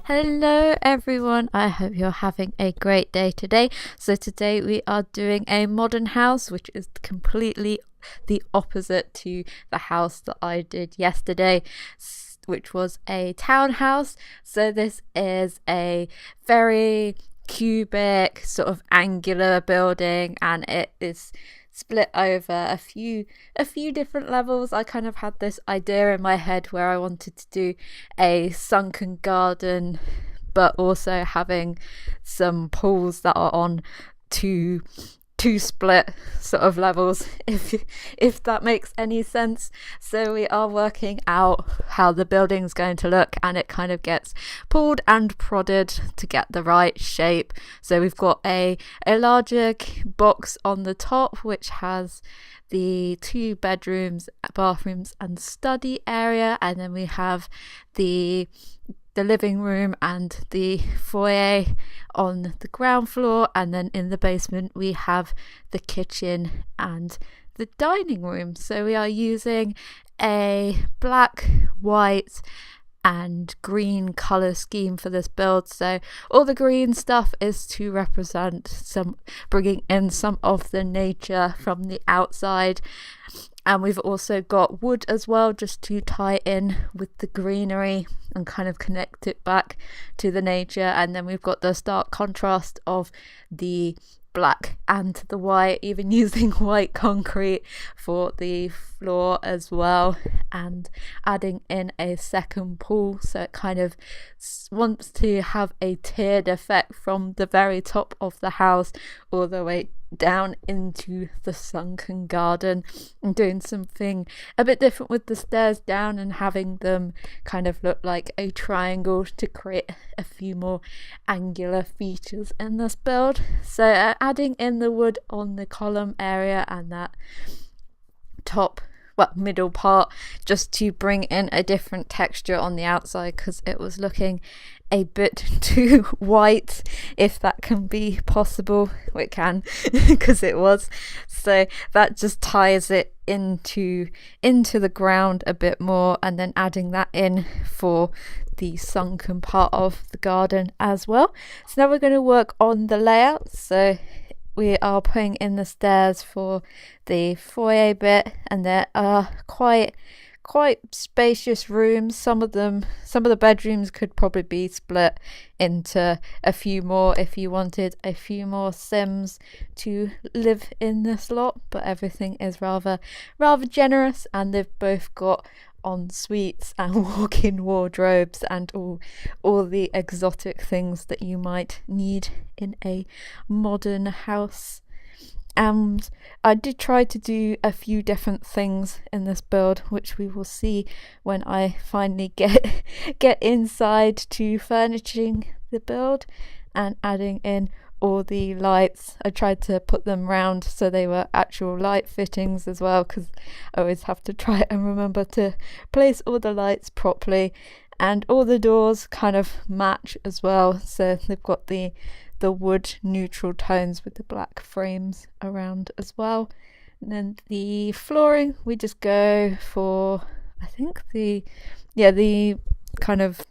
Hello everyone, I hope you're having a great day today. So today we are doing a modern house, which is completely the opposite to the house that I did yesterday, which was a townhouse. So this is a very cubic, sort of angular building, and it is split over a few different levels. I kind of had this idea in my head where I wanted to do a sunken garden, but also having some pools that are on two split sort of levels, if that makes any sense. So we are working out how the building's going to look, and it kind of gets pulled and prodded to get the right shape. So we've got a larger box on the top, which has the 2 bedrooms, bathrooms and study area, and then we have the living room and the foyer on the ground floor, and then in the basement we have the kitchen and the dining room. So we are using a black, white and green color scheme for this build. So all the green stuff is to represent bringing in some of the nature from the outside, and we've also got wood as well, just to tie in with the greenery and kind of connect it back to the nature. And then we've got the stark contrast of the black and the white, even using white concrete for the floor as well, and adding in a second pool. So it kind of wants to have a tiered effect from the very top of the house all the way down into the sunken garden, and doing something a bit different with the stairs down and having them kind of look like a triangle to create a few more angular features in this build. So adding in the wood on the column area and that middle part, just to bring in a different texture on the outside, because it was looking a bit too white, if that can be possible. It can, because it was. So that just ties it into the ground a bit more, and then adding that in for the sunken part of the garden as well. So now we're going to work on the layout. So we are putting in the stairs for the foyer bit, and there are quite spacious rooms. Some of the bedrooms could probably be split into a few more if you wanted a few more Sims to live in this lot, but everything is rather generous, and they've both got en suites and walk-in wardrobes and all the exotic things that you might need in a modern house. And I did try to do a few different things in this build, which we will see when I finally get inside to furnishing the build and adding in all the lights. I tried to put them round so they were actual light fittings as well, because I always have to try and remember to place all the lights properly, and all the doors kind of match as well. So they've got the wood neutral tones with the black frames around as well. And then the flooring, we just go for, I think the kind of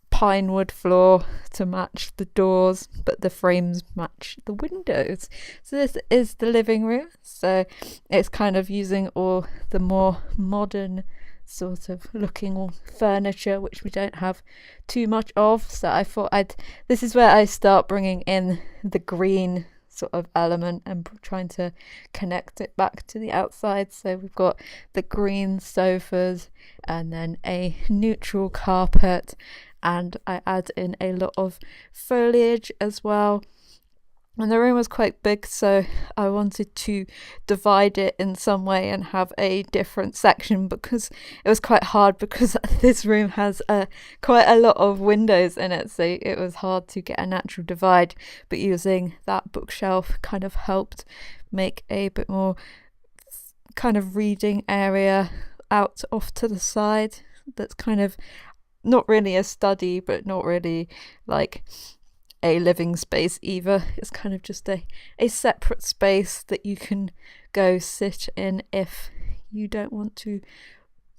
pine wood floor to match the doors, but the frames match the windows. So this is the living room, so it's kind of using all the more modern sort of looking furniture, which we don't have too much of. So I thought this is where I start bringing in the green sort of element and trying to connect it back to the outside. So we've got the green sofas and then a neutral carpet, and I add in a lot of foliage as well. And the room was quite big, so I wanted to divide it in some way and have a different section, because it was quite hard, because this room has quite a lot of windows in it, so it was hard to get a natural divide. But using that bookshelf kind of helped make a bit more kind of reading area out off to the side. That's kind of not really a study, but not really like a living space either. It's kind of just a separate space that you can go sit in if you don't want to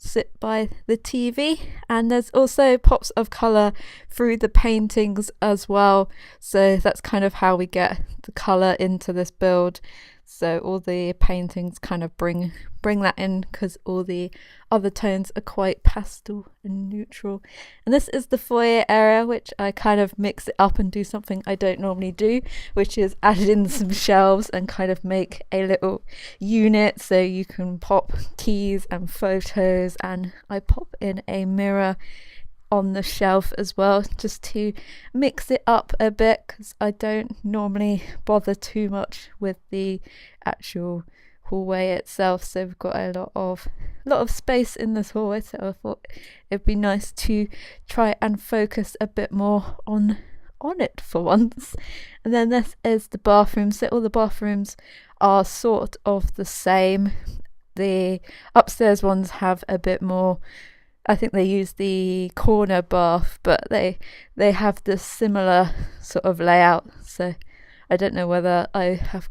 sit by the TV, and there's also pops of colour through the paintings as well, so that's kind of how we get the colour into this build. So all the paintings kind of bring that in, because all the other tones are quite pastel and neutral. And this is the foyer area, which I kind of mix it up and do something I don't normally do, which is add in some shelves and kind of make a little unit so you can pop keys and photos, and I pop in a mirror on the shelf as well, just to mix it up a bit, because I don't normally bother too much with the actual hallway itself. So we've got a lot of space in this hallway, so I thought it'd be nice to try and focus a bit more on it for once. And then this is the bathroom. So all the bathrooms are sort of the same. The upstairs ones have a bit more, I think they use the corner bath, but they have this similar sort of layout. So I don't know whether I have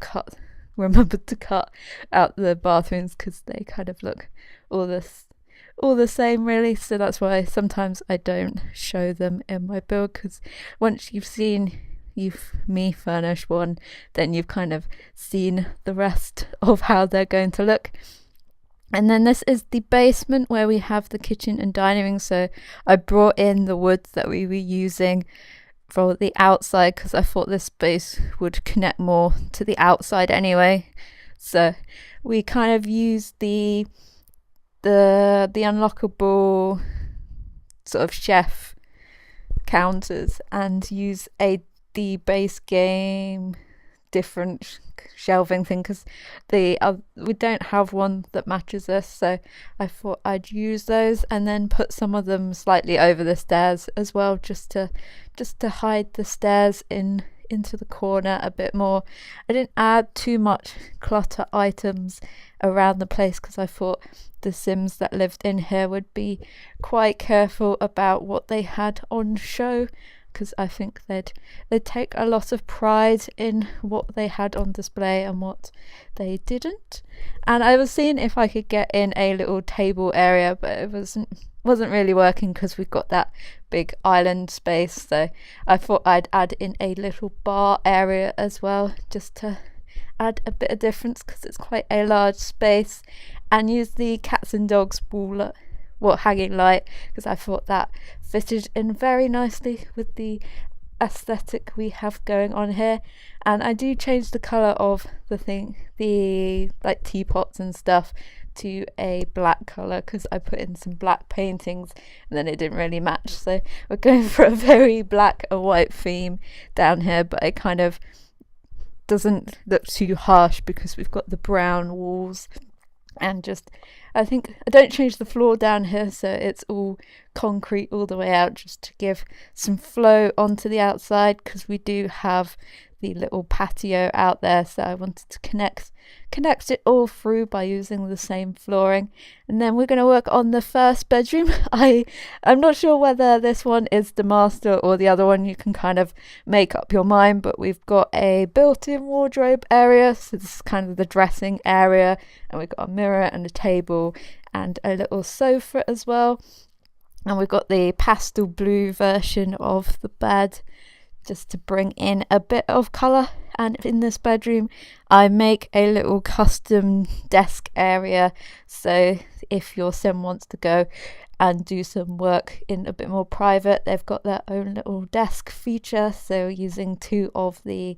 remembered to cut out the bathrooms, because they kind of look all the same really. So that's why sometimes I don't show them in my build, because once you've seen me furnish one, then you've kind of seen the rest of how they're going to look. And then this is the basement where we have the kitchen and dining room. So I brought in the wood that we were using for the outside, because I thought this space would connect more to the outside anyway. So we kind of used the unlockable sort of chef counters, and use the base game different shelving thing, because we don't have one that matches this, so I thought I'd use those, and then put some of them slightly over the stairs as well, just to hide the stairs into the corner a bit more. I didn't add too much clutter items around the place, because I thought the Sims that lived in here would be quite careful about what they had on show, because I think they'd take a lot of pride in what they had on display and what they didn't. And I was seeing if I could get in a little table area, but it wasn't really working, because we've got that big island space. So I thought I'd add in a little bar area as well, just to add a bit of difference, because it's quite a large space, and use the cats and dogs hanging light, because I thought that fitted in very nicely with the aesthetic we have going on here. And I do change the colour of the like teapots and stuff, to a black colour, because I put in some black paintings and then it didn't really match. So we're going for a very black and white theme down here, but it kind of doesn't look too harsh, because we've got the brown walls. And I think I don't change the floor down here, so it's all concrete all the way out, just to give some flow onto the outside, because we do have the little patio out there, so I wanted to connect it all through by using the same flooring. And then we're going to work on the first bedroom. I'm not sure whether this one is the master or the other one. You can kind of make up your mind, but we've got a built-in wardrobe area, so this is kind of the dressing area, and we've got a mirror and a table and a little sofa as well. And we've got the pastel blue version of the bed, just to bring in a bit of colour. And in this bedroom I make a little custom desk area, so if your sim wants to go and do some work in a bit more private, they've got their own little desk feature. So using 2 of the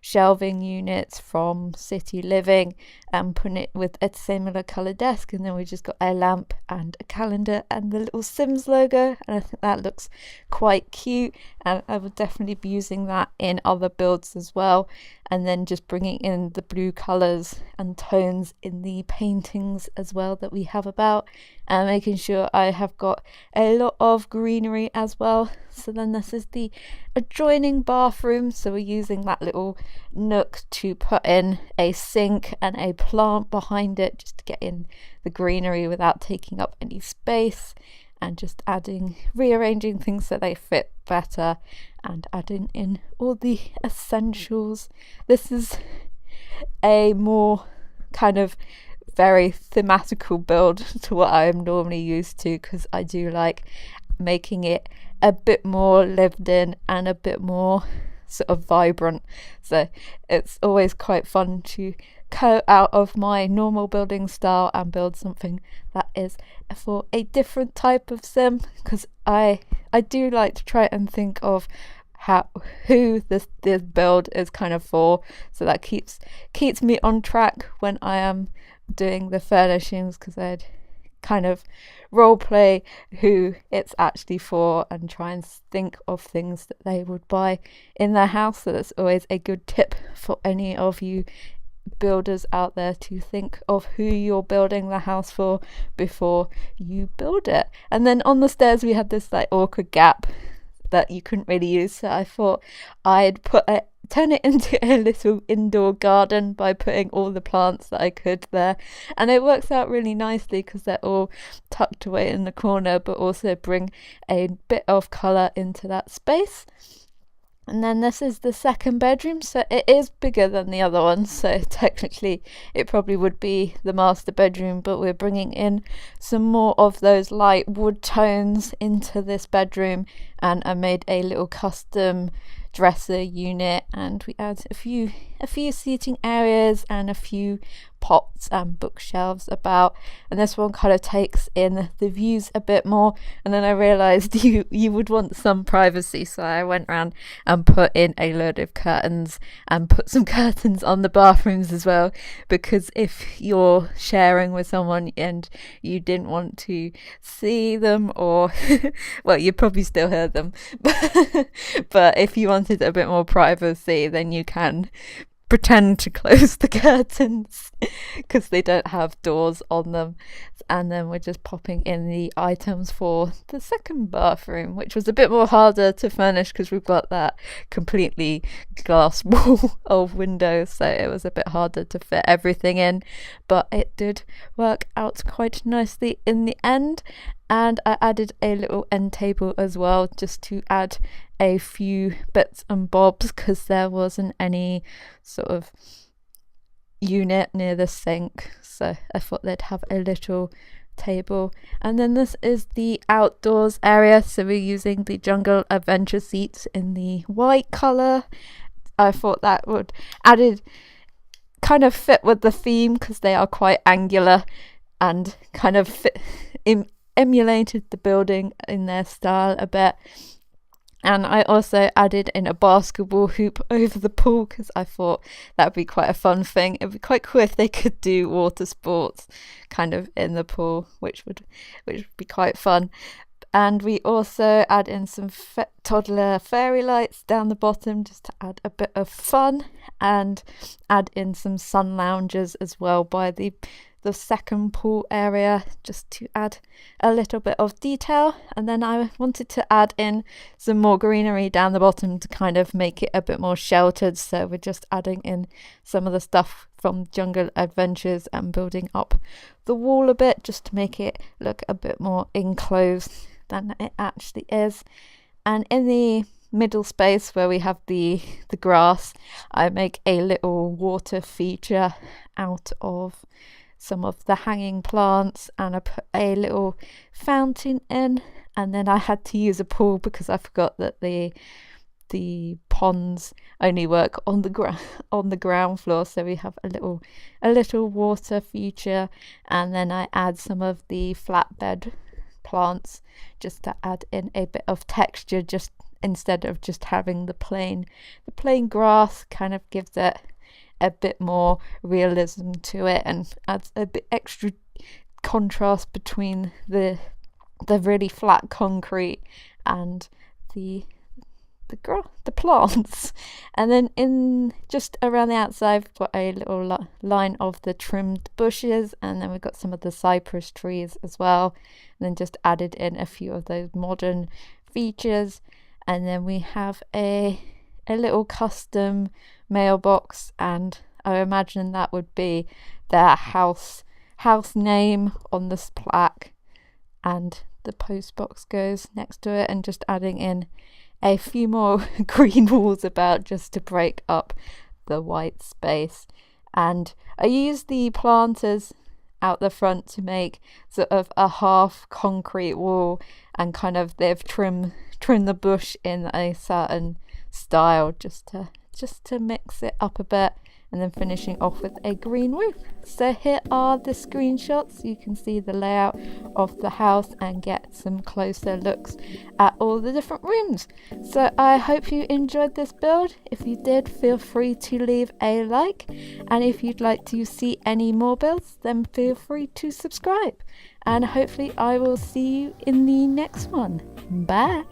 shelving units from City Living and putting it with a similar colour desk, and then we just got a lamp and a calendar and the little Sims logo, and I think that looks quite cute, and I would definitely be using that in other builds as well. And then just bringing in the blue colours and tones in the paintings as well that we have about, and making sure I have got a lot of greenery as well. So then this is the adjoining bathroom, so we're using that little nook to put in a sink and a plant behind it, just to get in the greenery without taking up any space, and just rearranging things so they fit better, and adding in all the essentials. This is a more kind of very thematical build to what I am normally used to, because I do like making it a bit more lived in and a bit more sort of vibrant. So it's always quite fun to go out of my normal building style and build something that is for a different type of sim, because I do like to try and think of who this build is kind of for, so that keeps me on track when I am doing the furnishings, because I'd kind of role play who it's actually for and try and think of things that they would buy in their house. So that's always a good tip for any of you builders out there, to think of who you're building the house for before you build it. And then on the stairs we had this like awkward gap that you couldn't really use, so I thought I'd turn it into a little indoor garden by putting all the plants that I could there, and it works out really nicely because they're all tucked away in the corner but also bring a bit of colour into that space. And then this is the second bedroom, so it is bigger than the other one, so technically it probably would be the master bedroom, but we're bringing in some more of those light wood tones into this bedroom, and I made a little custom dresser unit, and we add a few seating areas and a few pots and bookshelves about, and this one kind of takes in the views a bit more. And then I realized you would want some privacy, so I went around and put in a load of curtains and put some curtains on the bathrooms as well, because if you're sharing with someone and you didn't want to see them, or well, you probably still heard them, but if you wanted a bit more privacy, then you can pretend to close the curtains because they don't have doors on them. And then we're just popping in the items for the second bathroom, which was a bit more harder to furnish because we've got that completely glass wall of windows, so it was a bit harder to fit everything in, but it did work out quite nicely in the end. And I added a little end table as well, just to add a few bits and bobs, because there wasn't any sort of unit near the sink, so I thought they'd have a little table. And then this is the outdoors area, so we're using the Jungle Adventure seats in the white colour. I thought that would kind of fit with the theme, because they are quite angular and kind of emulated the building in their style a bit. And I also added in a basketball hoop over the pool, because I thought that would be quite a fun thing. It would be quite cool if they could do water sports kind of in the pool, which would be quite fun. And we also add in some toddler fairy lights down the bottom, just to add a bit of fun, and add in some sun loungers as well by the second pool area, just to add a little bit of detail. And then I wanted to add in some more greenery down the bottom to kind of make it a bit more sheltered, so we're just adding in some of the stuff from Jungle Adventures and building up the wall a bit, just to make it look a bit more enclosed than it actually is. And in the middle space where we have the grass, I make a little water feature out of some of the hanging plants, and I put a little fountain in. And then I had to use a pool because I forgot that the ponds only work on the ground floor, so we have a little water feature. And then I add some of the flatbed plants just to add in a bit of texture, just instead of just having the plain grass. Kind of gives it a bit more realism to it and adds a bit extra contrast between the really flat concrete and the plants. And then in just around the outside we've got a little line of the trimmed bushes, and then we've got some of the cypress trees as well, and then just added in a few of those modern features. And then we have a little custom mailbox, and I imagine that would be their house name on this plaque, and the post box goes next to it, and just adding in a few more green walls about, just to break up the white space. And I used the planters out the front to make sort of a half concrete wall, and kind of they've trimmed the bush in a certain style just to mix it up a bit, and then finishing off with a green roof. So here are the screenshots. You can see the layout of the house and get some closer looks at all the different rooms. So I hope you enjoyed this build. If you did, feel free to leave a like, and if you'd like to see any more builds, then feel free to subscribe, and hopefully I will see you in the next one. Bye.